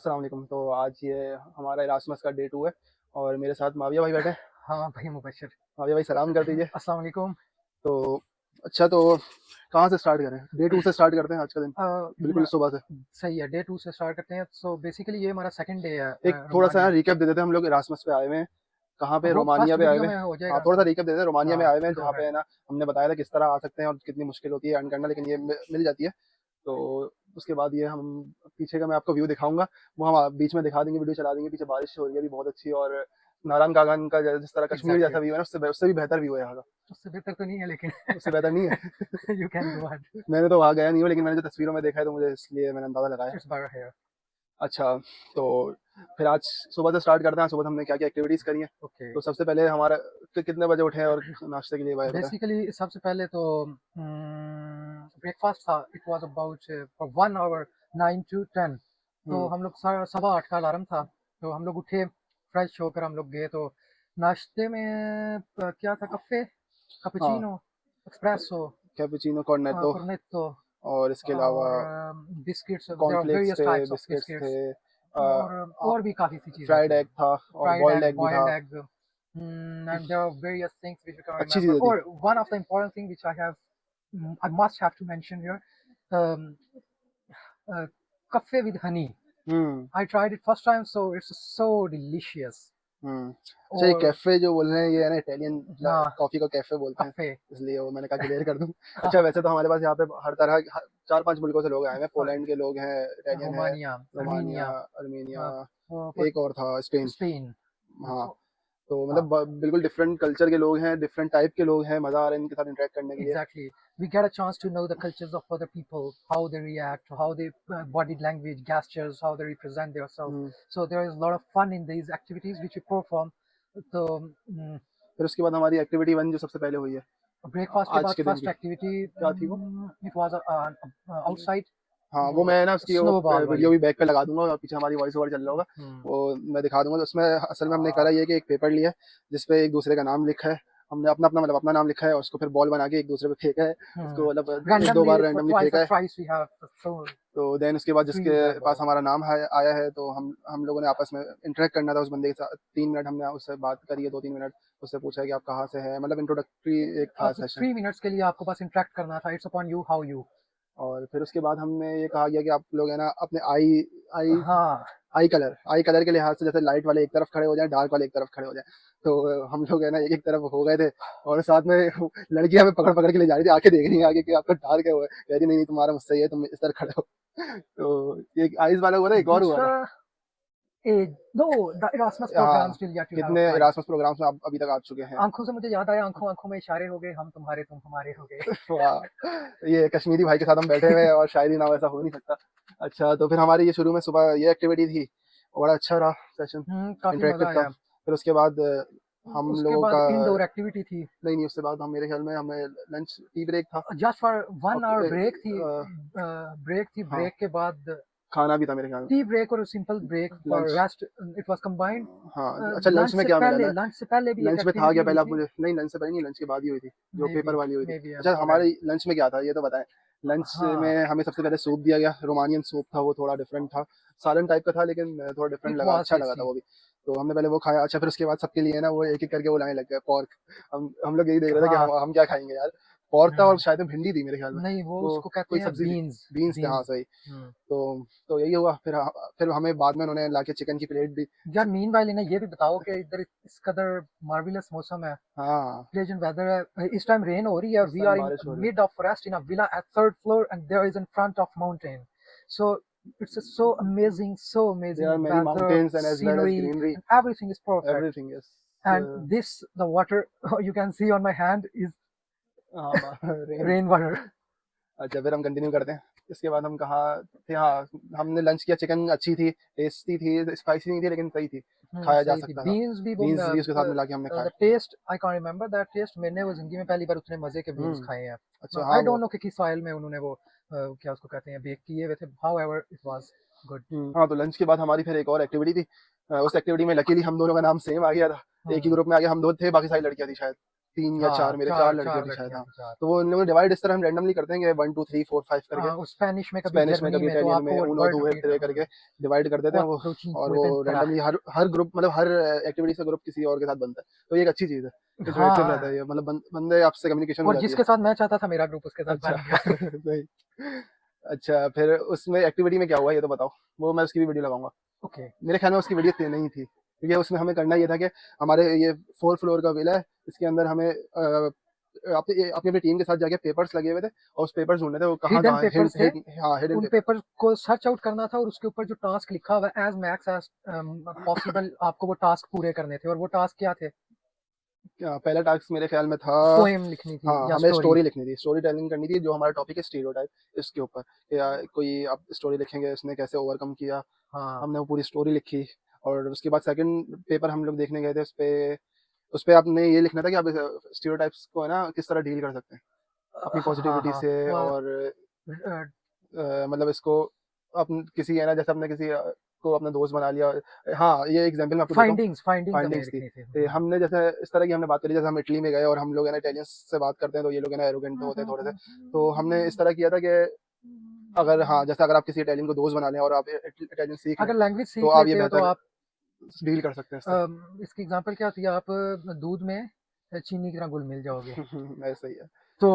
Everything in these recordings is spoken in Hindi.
अस्सलाम वालेकुम। तो आज ये हमारा इरास्मस का डे 2 है और मेरे साथ माविया भाई बैठे हैं। हाँ भाई मुबशर। माविया भाई सलाम कर दीजिए। अस्सलाम वालेकुम। तो अच्छा, तो कहाँ से स्टार्ट करें? डे 2 से स्टार्ट करते हैं आज का दिन, बिल्कुल अ, सुबह से। सही है, डे 2 से स्टार्ट करते हैं। सो बेसिकली ये हमारा सेकंड डे है एक थोड़ा-सा रोमानिया। रिकैप दे देते हैं, हम लोग इरास्मस पे आए हुए हैं। कहाँ पे? वो रोमानिया फर्स्ट पे आए वीडियो हुए में हैं। हो हाँ, जाएगा थोड़ा-सा ना। रिकैप दे देते हैं। रोमानिया में हाँ, आए हुए हैं गो जहाँ पे है। है ना, हमने बताया था किस तरह आ सकते हैं और कितनी मुश्किल होती है अर्न करना, लेकिन ये मिल जाती है। तो उसके बाद ये हम पीछे का मैं आपको व्यू दिखाऊँगा, वो हम बीच में दिखा देंगे, वीडियो चला देंगे। पीछे बारिश हो रही है अभी बहुत अच्छी, और नारायण कागान का जिस तरह कश्मीर एग्जैक्टली जैसा व्यू है ना, उससे भी बेहतर व्यू है यहाँ का। उससे बेहतर तो नहीं है लेकिन उससे बेहतर नहीं है। You can go ahead. मैंने तो वहाँ गया नहीं हूँ, लेकिन मैंने जो तस्वीरों में देखा है तो मुझे इसलिए मैंने अंदाज़ा लगाया। It's better here. अच्छा, तो फिर आज सुबह से स्टार्ट करते हैं। सुबह हमने क्या-क्या एक्टिविटीज़ करी हैं। ओके, तो सबसे पहले हमारा कितने बजे उठे हैं और नाश्ते के लिए बाय बताएँ? बेसिकली सबसे पहले तो ब्रेकफास्ट था। It was about for 1 hour 9 to 10। तो हुँ, हम लोग सवा 8 का अलार्म था। तो हम लोग उठे, फ्रेश होकर हम लोग गए। तो नाश्ते में क्या था? कफ़े, हाँ, cappuccino, espresso, cappuccino, cornetto cornetto, और इसके अलावा और biscuits. There are cornflakes various थे, टाइप्स ऑफ बिस्किट्स थे, बिस्किट्स। अ, और भी काफ़ी सी चीज़ें फ्राइड थी। एग था और फ्राइड बॉइल्ड एग, एग भी था। Boiled egg, and there are various things which I can't अच्छी remember. चीज़ें थी। Or one of the important thing which I must have to mention here, um, cafe with honey. Hmm, I tried it first time, so it's so delicious. हुँ। अच्छा, ये और कैफ़े जो बोल रहे हैं, ये है ना इटालियन हाँ, कॉफ़ी को कैफ़े बोलते हैं, cafe. इसलिए वो मैंने कहा क्लियर कर दूँ। अच्छा, वैसे तो हमारे पास यहाँ पे हर तरह ह 4-5 मुल्कों से लोग आए हुए हैं। पोलैंड के लोग हैं, इटालियन है, Romania, Romania, Armenia, Armenia, for एक और था स्पेन। Spain. हाँ, तो मतलब हाँ, बिल्कुल डिफरेंट कल्चर के लोग हैं, डिफरेंट टाइप के लोग हैं, मज़ा आ रहा है इनके साथ इंटरैक्ट करने के लिए। exactly. We get a chance to know the cultures of other people, how they react, how they body language, gestures, how they represent themselves. Hmm, So there is a lot of fun in these activities which we perform. So फिर उसके बाद हमारी एक्टिविटी 1 जो सबसे पहले हुई है breakfast के आज बाद के दिन first की, activity, क्या थी वो? it was outside, हाँ, वो वो मैं ना उसकी वो snowball वीडियो वाली। भी बैक पे लगा दूँगा और पीछे हमारी वॉइस ओवर चल रहा होगा, हम्म, वो मैं दिखा दूँगा। तो उसमें असल में हमने करा ये कि एक पेपर लिया है, जिस पे एक दूसरे का नाम लिखा है। हमने अपना-अपना मतलब अपना नाम लिखा है और उसको फिर बॉल बना के एक दूसरे पे फेंका है। उसको मतलब 1-2 बार randomly for रैंडमली twice फेंका or है। thrice we have thrown तो देन उसके बाद threw जिसके that पास ball. हमारा नाम है आया है, तो हम लोगों ने आपस में इंटरेक्ट करना था उस बंदे के साथ। 3 मिनट हमने उससे बात करी है, 2-3 मिनट। उससे पूछा है कि आप कहाँ से हैं, मतलब इंट्रोडक्टरी एक था अब सेशन। 3 मिनट्स के लिए आपको बस इंटरेक्ट करना था। It's upon you how you. और फिर उसके बाद हमने ये कहा गया कि आप लोग है ना अपने आई हाँ, आई कलर के लिहाज से, जैसे लाइट वाले एक तरफ खड़े हो जाएँ, डार्क वाले एक तरफ खड़े हो जाएँ। तो हम लोग है ना एक-एक तरफ हो गए थे और साथ में लड़कियाँ हमें पकड़-पकड़ के ले जा रही थी, आके देख रही हैं आगे कि आपका डार्क है वो है। कह रही नहीं, नहीं तुम्हारा मुझसे ही है, तुम इस तरह खड़े हो। तो एक आइस वाला हुआ था, एक और हुआ दूसरा था। नो, द इरास्मस प्रोग्राम हाँ, स्टिल येट टू हैव कितने अप्लाइड। इरास्मस प्रोग्राम्स में आप अभी तक आ चुके हैं? आंखों से मुझे याद आया, आंखों आंखों में इशारे हो गए, हम तुम्हारे तुम हमारे हो गए। वाह! ये कश्मीरी भाई के साथ हम बैठे हुए हैं और शायरी ना हो ऐसा हो नहीं सकता। अच्छा, तो फिर हमारी ये शुरू में सुबह ये एक्टिविटी थी, बड़ा अच्छा रहा सेशन, काफी इंटरैक्टिव मजा था। आया। फिर उसके बाद हम उसके लोगों बाद का इंडोर एक्टिविटी थी। नहीं, नहीं, उसके बाद हम मेरे ख्याल में हमें लंच टी ब्रेक था। जस्ट फॉर 1 आवर ब्रेक थी। अ, हाँ, ब्रेक के बाद खाना भी था मेरे ख्याल में, टी ब्रेक और simple break for lunch. Rest. It was combined. हाँ, अच्छा, लंच में क्या मिला? लंच से पहले भी एक लंच में था एक्टिविटी क्या हुई पहले आप थी। मुझे नहीं, लंच से पहले नहीं, लंच के बाद ही हुई थी, जो मे पेपर बी वाली हुई थी। मे बी आई अच्छा, फॉरगॉट। हमारे लंच में क्या था ये तो बताएँ? लंच हाँ, में हमें सबसे पहले सूप दिया गया, रोमानियन सूप था, वो थोड़ा डिफरेंट था। सालन टाइप का था, लेकिन थोड़ा डिफरेंट इट लगा, वाज अच्छा लगा था टेस्टी। वो भी। तो हमने पहले वो खाया। अच्छा, फिर उसके बाद सबके लिए ना वो एक-एक करके वो लाने लग गए पोर्क। हम लोग यही देख रहे थे कि हाँ। हम क्या खाएँगे यार? पोर्क था और हम्म, शायद में भिंडी थी मेरे ख्याल में। नहीं, वो वो उसको कहते कोई हैं सब्ज़ी थी, बीन्स। बीन्स थे, हाँ, बीन्स। सही। तो यही हुआ। फिर हमें बाद में उन्होंने लाके चिकन की प्लेट दी। यार मीनवाइल इन्हें ये भी बताओ कि इधर इस कदर मार्वलस मौसम है, हाँ, प्लेजेंट वेदर है। इस टाइम रेन हो रही है। इस वी टाइम आर इन बारिश हो रही है। Mid of forest in a villa at third floor and there is in front of mountain. So it's so There amazing are many weather, mountains and as well as scenery greenery, and everything is perfect. everything is and uh, this the water you can see on my hand is हाँ, रेन। Rain water. अच्छा, फिर हम कंटिन्यू करते हैं। इसके बाद हम कहाँ थे? हाँ, हमने लंच किया, चिकन अच्छी थी, टेस्टी थी, स्पाइसी नहीं थी लेकिन सही थी, खाया जा सही थी। सकता था। बीन्स भी वो बीन्स भी उसके साथ मिला के हमने खाए। The taste I can't remember that taste. मैंने वो जिंदगी में पहली बार उतने मजे के बीन्स हुँ, खाए हैं। अच्छा, हाँ, आई डोंट वो नो कि किस ऑयल में उन्होंने वो क्या उसको कहते हैं, बेक किए हुए थे। However it was good. हाँ, तो लंच के बाद हमारी फिर एक और एक्टिविटी थी। उस एक्टिविटी में लकीली हम दोनों का नाम सेम आ गया था। एक ही ग्रुप में आ गया, हम 2 थे, बाकी सारी लड़कियाँ थी शायद, 3 या 4 हाँ, मेरे 4 चार लड़कियां चार थी शायद, लड़कियां हाँ। थी, चार। तो वो इन लोगों ने डिवाइड इस तरह हम रैंडमली करते हैं कि 1 2 3 4 5 करके, हाँ, स्पेनिश में कभी स्पेनिश में जर्मनी कभी में, तो इटालियन में आपको वो 1 वर्ड 2 रिपीट 3 करके डिवाइड कर देते हैं वो। 4, 5, और वो 4 रैंडमली हर ग्रुप मतलब हर एक्टिविटी से ग्रुप किसी और के साथ बनता है, तो ये एक अच्छी चीज़ है, इंटरैक्टिव रहता हाँ, है ये, मतलब बंदे आपसे कम्युनिकेशन हो और जाती है। जिसके साथ मैं चाहता था मेरा ग्रुप उसके साथ अच्छा बन गया। सही। अच्छा, फिर उसमें एक्टिविटी में क्या हुआ ये तो बताओ? वो मैं उसकी भी वीडियो लगाऊँगा। ओके, मेरे ख्याल में उसकी वीडियो नहीं थी, क्योंकि उसमें हमें करना ये था कि हमारे ये 4th फ्लोर का विला है, इसके अंदर हमें अपनी अपनी टीम के साथ जाके पेपर्स लगे हुए थे और उस पेपर्स ढूँढने थे वो हिडन कहाँ-कहाँ पेपर्स थे, हाँ, हिडन उन पेपर। पेपर को सर्च आउट करना था और उसके ऊपर जो टास्क लिखा हुआ है एज़ मैक्स एज़ पॉसिबल आपको वो टास्क पूरे करने थे, और वो टास्क क्या थे? पहला टास्क मेरे ख्याल में था, पोएम लिखनी थी हाँ, या हमें स्टोरी? स्टोरी लिखनी थी, स्टोरी टेलिंग करनी थी, जो हमारा टॉपिक है स्टीरियोटाइप, इसके ऊपर, या कोई आप स्टोरी लिखेंगे इसने कैसे ओवरकम किया। हाँ, हमने वो पूरी स्टोरी लिखी और उसके बाद सेकंड पेपर हम लोग देखने गए थे, उसपे आपने ये लिखना था कि आप स्टीरियोटाइप्स को है ना किस तरह डील कर सकते हैं अपनी हाँ, पॉजिटिविटी हाँ, से। वो और अ, मतलब इसको अपन किसी है ना, जैसे हमने किसी को अपना दोस्त बना लिया। हाँ, ये एग्जांपल मैं आपको देता हूँ। फाइंडिंग्स हमें फाइंडिंग्स थी, लिखनी थी। हमने जैसे इस तरह की हमने बात करी, जैसे हम इटली में गए और हम लोग है ना इटालियंस से बात करते हैं, तो ये लोग है ना एरोगेंट होते हैं थोड़े से। तो हमने इस तरह किया था कि अगर, हाँ, जैसे अगर आप किसी इटालियन को दोस्त बना लें और आप इटालियन सीख लें, अगर लैंग्वेज तो सीख आप ये लेते हो तो बेहतर आप डील कर सकते हैं इससे। इसकी एग्जांपल क्या होती है, आप दूध में चीनी की तरह घुल मिल जाओगे। ऐसा ही है। तो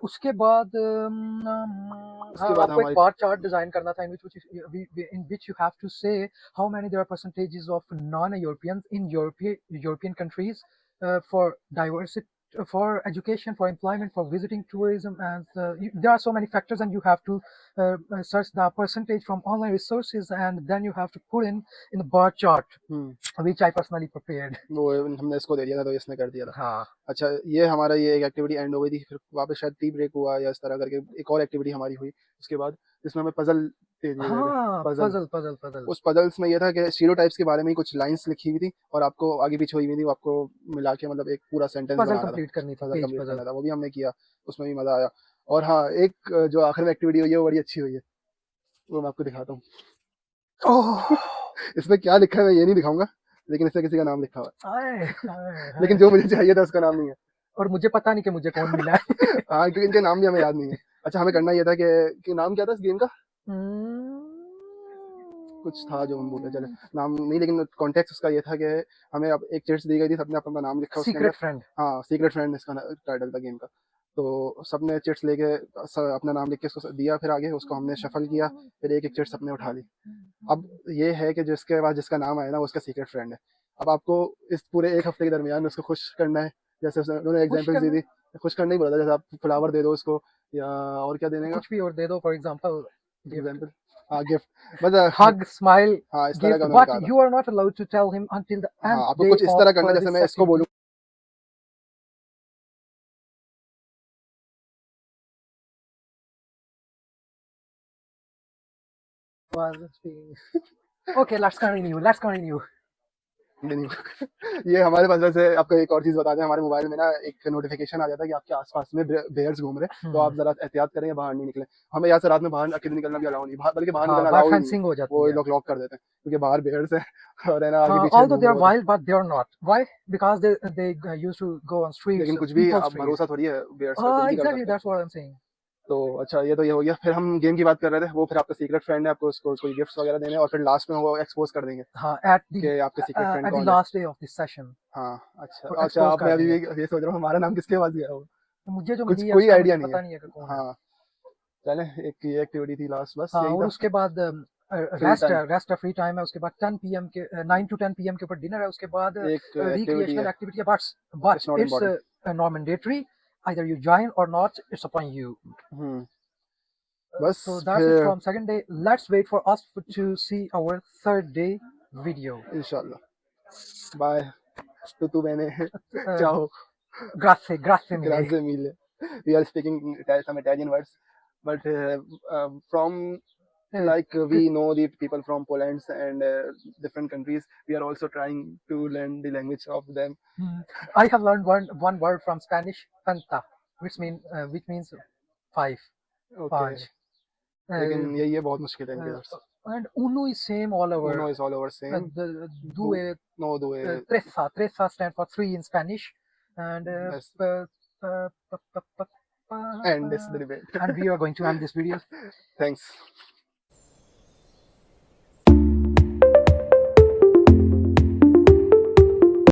उसके बाद उसके हाँ, बाद आपको एक हमारी, बार चार्ट डिजाइन करना था in which you have to say how many there are percentages of non-Europeans in European countries for diversity, for education, for employment, for visiting, tourism, and there are so many factors, and you have to search the percentage from online resources, and then you have to put in the bar chart, hmm, which I personally prepared. वो हमने इसको दे दिया था तो इसने कर दिया था। हाँ, अच्छा, ये हमारा ये एक एक्टिविटी एंड हो गई थी, फिर वापस शायद टी ब्रेक हुआ या इस तरह करके एक और एक्टिविटी हमारी हुई उसके बाद, जिसमें हमें पजल दे दिए गए थे। हाँ, पजल, पजल। उस पजल्स में ये था कि स्टीरियोटाइप्स के बारे में ही कुछ लाइंस लिखी हुई थी और आपको आगे पीछे हुई हुई थी, वो आपको मिला के मतलब एक पूरा सेंटेंस पजल बनाना था, कंप्लीट करनी थी, पजल पेज कंप्लीट पजल। करना था, वो भी हमने किया, उसमें भी मजा आया। और हाँ, एक जो आखिर में एक्टिविटी हुई है वो बड़ी अच्छी हुई है, वो मैं आपको दिखाता हूँ। ओह, इसमें क्या लिखा है मैं ये नहीं दिखाऊंगा, लेकिन इसमें किसी का नाम लिखा हुआ हाय, है, लेकिन जो मुझे चाहिए था उसका नाम नहीं है। और मुझे पता नहीं कि मुझे कौन मिला है। हाँ, क्योंकि इनके नाम भी हमें याद नहीं है। अच्छा, हमें करना ये था कि नाम क्या था इस गेम का? कुछ था जो हम भूले, चले नाम नहीं, लेकिन कॉन्टेक्स्ट उसका ये था कि हमें अब एक चिट्स दी गई थी, सबने अपना नाम लिखा उसके अंदर। Secret friend. हाँ, सीक्रेट फ्रेंड इसका टाइटल था गेम का। तो सबने चिट्स लेके अपना नाम लिख के उसको दिया, फिर आगे उसको हमने शफल किया, फिर एक एक चिट्स सबने उठा ली। अब ये है कि जिसके पास जिसका नाम आया ना वो उसका सीक्रेट फ्रेंड है। अब आपको इस पूरे एक हफ्ते के दरमियान उसको खुश करना है, जैसे उन्होंने खुश एग्जांपल्स दी करना, थी। खुश करना ही बोला था, जैसे आप फ्लावर दे दो उसको, या और क्या देने का कुछ भी और दे दो, फॉर एग्जांपल गिफ्ट, एग्जांपल। हाँ, गिफ्ट बस हग, स्माइल, हाँ, इस तरह गिफ्ट, का उन्होंने बट कहा था। you are not allowed to tell him until the हाँ, end आपको day कुछ इस तरह of करना है, जैसे this मैं इसको activity बोलूँ। was being. Okay, let's continue. नहीं, नहीं। ये हमारे पास वैसे आपको एक और चीज़ बता दें, हमारे मोबाइल में ना एक नोटिफिकेशन आ जाता है कि आपके आसपास में बेयर्स घूम रहे हैं, तो आप जरा एहतियात करें, बाहर नहीं निकलें। हमें यहाँ से रात में बाहर अकेले निकलना भी अलाउ नहीं, बल्कि बाहर हाँ, निकलना बार अलाउ ही नहीं है, फेंसिंग हो जाती वो है। लोग लॉक कर देते हैं, क्योंकि बाहर बेयर्स है और है ना आगे पीछे Although घूम they रहे are होते हैं। wild, but they are not. Why? Because they used to go on streets, लेकिन कुछ भी people's आप streets. भरोसा थोड़ी है बेयर्स पे, कुछ भी कर Exactly. सकते हैं। That's what I'm saying. तो अच्छा, ये तो ये हो गया, फिर हम गेम की बात कर रहे थे, वो फिर आपका सीक्रेट फ्रेंड है, आपको उसको कोई गिफ्ट्स वगैरह देने हैं, और फिर लास्ट में वो एक्सपोज कर देंगे हाँ, कि आपके सीक्रेट फ्रेंड at the कौन है। last day of this session, हाँ, अच्छा वो अच्छा, expose आप, मैं कर अभी देंगे। भी ये सोच रहा हूँ हमारा नाम किसके पास गया हो, तो मुझे जो कुछ मिली है कोई उसका आइडिया मुझे नहीं है। पता नहीं है कि कौन है। हाँ, चले, एक ये एक्टिविटी थी लास्ट, बस हाँ, यही और था। उसके बाद free time, rest free time है, उसके बाद 10 पीएम के 9 to 10 पीएम के ऊपर डिनर है, उसके बाद एक एक्टिविटी रिक्रिएशनल है, एक्टिविटी है, but it's not it's important. not mandatory, either you join or not, it's upon you. हम्म, बस So that's it फिर from second day. Let's wait for us to see our third day video. इंशाल्लाह बाय, तू मैंने Uh, चाहो, grazie mille. grazie mille. We are speaking some Italian words, but from Uh, like we know the people from Poland and different countries. We are also trying to learn the language of them. I have learned one word from Spanish, panta, which means five, Okay, पाँच. Uh, लेकिन ये बहुत मुश्किल है इनके uh, words. and uno is same all Uno over. is all over same. The Do, due, no, due. tresa stands for three in Spanish. and Yes. pa- pa- pa- pa- pa- End this pa- debate. and we are going to end this video. Thanks.